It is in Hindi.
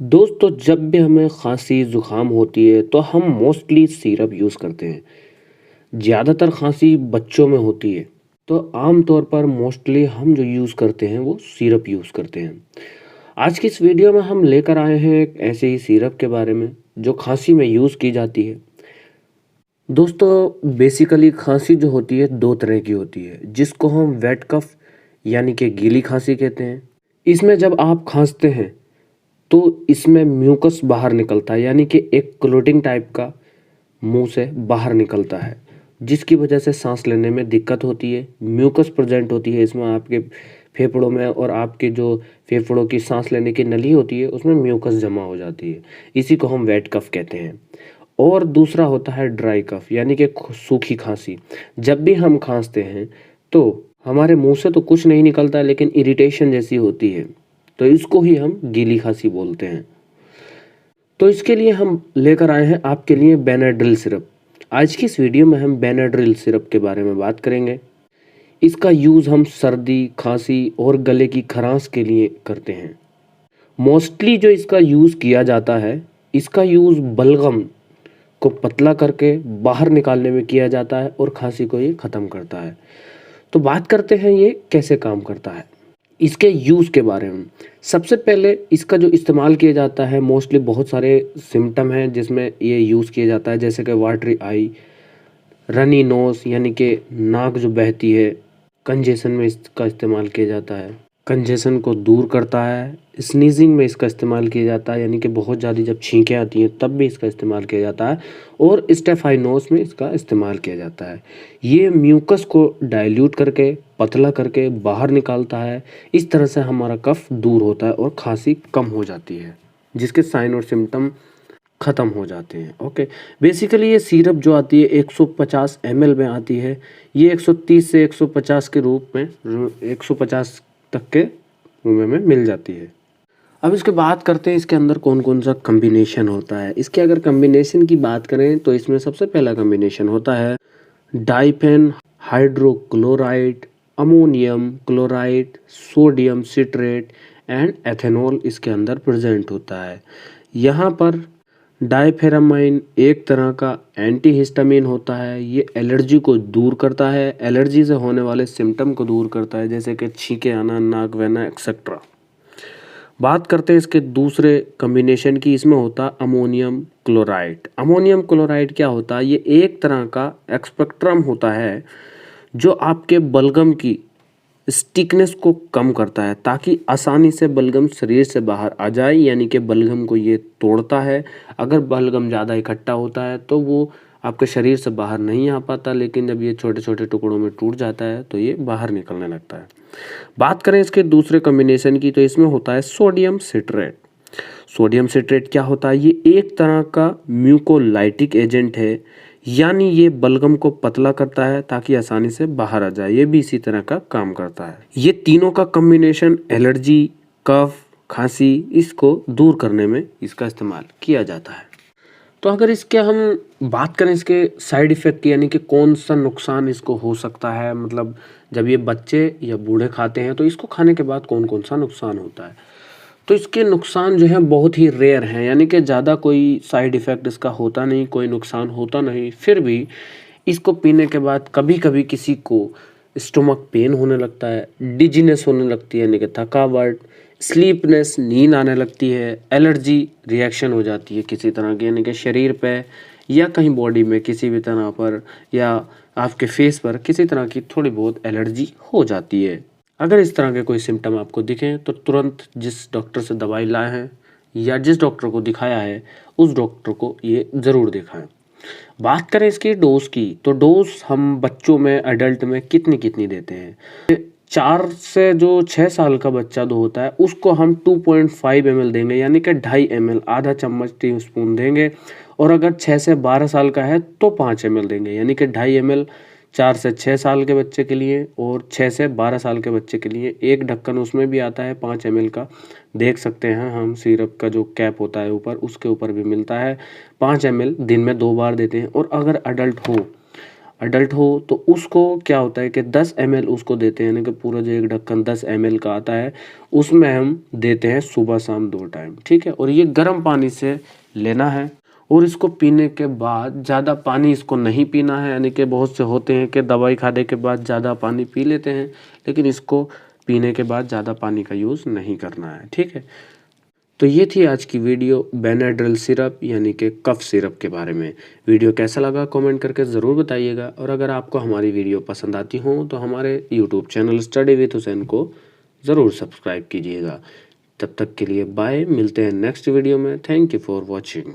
दोस्तों जब भी हमें खांसी ज़ुकाम होती है तो हम मोस्टली सिरप यूज़ करते हैं। ज़्यादातर खांसी बच्चों में होती है तो आम तौर पर मोस्टली हम जो यूज़ करते हैं वो सिरप यूज़ करते हैं। आज की इस वीडियो में हम लेकर आए हैं एक ऐसे ही सिरप के बारे में जो खांसी में यूज़ की जाती है। दोस्तों बेसिकली खांसी जो होती है दो तरह की होती है जिसको हम वेट कफ यानी कि गीली खांसी कहते हैं। इसमें जब आप खांसते हैं तो इसमें म्यूकस बाहर निकलता है यानी कि एक क्लोटिंग टाइप का मुंह से बाहर निकलता है जिसकी वजह से सांस लेने में दिक्कत होती है। म्यूकस प्रेजेंट होती है इसमें आपके फेफड़ों में और आपके जो फेफड़ों की सांस लेने की नली होती है उसमें म्यूकस जमा हो जाती है। इसी को हम वेट कफ कहते हैं। और दूसरा होता है ड्राई कफ यानी कि सूखी खांसी। जब भी हम खांसते हैं तो हमारे मुंह से तो कुछ नहीं निकलता है लेकिन इरिटेशन जैसी होती है तो इसको ही हम गीली खांसी बोलते हैं। तो इसके लिए हम लेकर आए हैं आपके लिए बेनाड्रिल सिरप। आज की इस वीडियो में हम बेनाड्रिल सिरप के बारे में बात करेंगे। इसका यूज़ हम सर्दी खांसी और गले की खराश के लिए करते हैं। मोस्टली जो इसका यूज़ किया जाता है इसका यूज़ बलगम को पतला करके बाहर निकालने में किया जाता है और खांसी को ये ख़त्म करता है। तो बात करते हैं ये कैसे काम करता है, इसके यूज़ के बारे में। सबसे पहले इसका जो इस्तेमाल किया जाता है मोस्टली बहुत सारे सिम्टम हैं जिसमें ये यूज़ किया जाता है, जैसे कि वाटरी आई, रनी नोज यानी कि नाक जो बहती है, कंजेशन में इसका इस्तेमाल किया जाता है, कंजेशन को दूर करता है। स्नीजिंग में इसका इस्तेमाल किया जाता है यानी कि बहुत ज़्यादा जब छींकें आती हैं तब भी इसका इस्तेमाल किया जाता है। और स्टेफाइनोस में इसका इस्तेमाल किया जाता है। ये म्यूकस को डाइल्यूट करके पतला करके बाहर निकालता है। इस तरह से हमारा कफ दूर होता है और खांसी कम हो जाती है जिसके साइन और सिम्टम ख़त्म हो जाते हैं। ओके, बेसिकली ये सिरप जो आती है 150 ml में आती है। ये 130 से 150 के रूप में 150 तक के में मिल जाती है। अब इसके बात करते हैं इसके अंदर कौन कौन सा कम्बिनेशन होता है। इसके अगर कम्बिनेशन की बात करें तो इसमें सबसे पहला कम्बिनेशन होता है डाइफेन hydrochloride, ammonium chloride, sodium citrate and ethanol इसके अंदर प्रेजेंट होता है। यहाँ पर डाइफेरामाइन एक तरह का एंटीहिस्टामिन होता है। ये एलर्जी को दूर करता है, एलर्जी से होने वाले सिम्टम को दूर करता है जैसे कि छींके आना, नाक बहना एक्सेट्रा। बात करते हैं इसके दूसरे कम्बिनेशन की। इसमें होता अमोनियम क्लोराइड। अमोनियम क्लोराइड क्या होता है? ये एक तरह का एक्सपेक्ट्रम होता है जो आपके बलगम की स्टिकनेस को कम करता है ताकि आसानी से बलगम शरीर से बाहर आ जाए, यानी कि बलगम को ये तोड़ता है। अगर बलगम ज़्यादा इकट्ठा होता है तो वो आपके शरीर से बाहर नहीं आ पाता, लेकिन जब ये छोटे छोटे टुकड़ों में टूट जाता है तो ये बाहर निकलने लगता है। बात करें इसके दूसरे कॉम्बिनेशन की तो इसमें होता है सोडियम सिट्रेट। सोडियम सिट्रेट क्या होता है? ये एक तरह का म्यूकोलाइटिक एजेंट है, यानी ये बलगम को पतला करता है ताकि आसानी से बाहर आ जाए। ये भी इसी तरह का काम करता है। ये तीनों का कॉम्बिनेशन एलर्जी, कफ, खांसी इसको दूर करने में इसका इस्तेमाल किया जाता है। तो अगर इसके हम बात करें इसके साइड इफ़ेक्ट यानी कि कौन सा नुकसान इसको हो सकता है, मतलब जब ये बच्चे या बूढ़े खाते हैं तो इसको खाने के बाद कौन कौन सा नुकसान होता है। तो इसके नुकसान जो है बहुत ही रेयर हैं, यानी कि ज़्यादा कोई साइड इफ़ेक्ट इसका होता नहीं, कोई नुकसान होता नहीं। फिर भी इसको पीने के बाद कभी कभी किसी को स्टोमक पेन होने लगता है, डिजीनेस होने लगती है यानी कि थकावट, स्लीपनेस नींद आने लगती है, एलर्जी रिएक्शन हो जाती है किसी तरह की, यानी कि शरीर पे या कहीं बॉडी में किसी भी तरह पर या आपके फेस पर किसी तरह की थोड़ी बहुत एलर्जी हो जाती है। अगर इस तरह के कोई सिम्टम आपको दिखें तो तुरंत जिस डॉक्टर से दवाई लाए हैं या जिस डॉक्टर को दिखाया है उस डॉक्टर को ये ज़रूर दिखाएं। बात करें इसकी डोज की तो डोज हम बच्चों में, एडल्ट में कितनी कितनी देते हैं। 4 से जो 6 साल का बच्चा जो होता है उसको हम 2.5 ml देंगे, यानी कि 2.5 ml, आधा चम्मच टी स्पून देंगे। और अगर 6 से 12 साल का है तो 5 ml देंगे, यानी कि 2.5 ml 4 से 6 साल के बच्चे के लिए और 6 से 12 साल के बच्चे के लिए। एक ढक्कन उसमें भी आता है 5 ml का, देख सकते हैं हम, सिरप का जो कैप होता है ऊपर उसके ऊपर भी मिलता है। 5 ml दिन में 2 बार देते हैं। और अगर अडल्ट हो, अडल्ट हो तो उसको क्या होता है कि 10 ml उसको देते हैं, यानी कि पूरा जो एक ढक्कन 10 ml का आता है उसमें हम देते हैं सुबह शाम 2 टाइम, ठीक है। और ये गर्म पानी से लेना है और इसको पीने के बाद ज़्यादा पानी इसको नहीं पीना है, यानी कि बहुत से होते हैं कि दवाई खाने के बाद ज़्यादा पानी पी लेते हैं, लेकिन इसको पीने के बाद ज़्यादा पानी का यूज़ नहीं करना है, ठीक है। तो ये थी आज की वीडियो बेनाड्रिल सिरप यानी कि कफ सिरप के बारे में। वीडियो कैसा लगा कमेंट करके ज़रूर बताइएगा, और अगर आपको हमारी वीडियो पसंद आती हो तो हमारे YouTube channel study with Hussain को ज़रूर सब्सक्राइब कीजिएगा। तब तक के लिए बाय, मिलते हैं नेक्स्ट वीडियो में। Thank you for watching.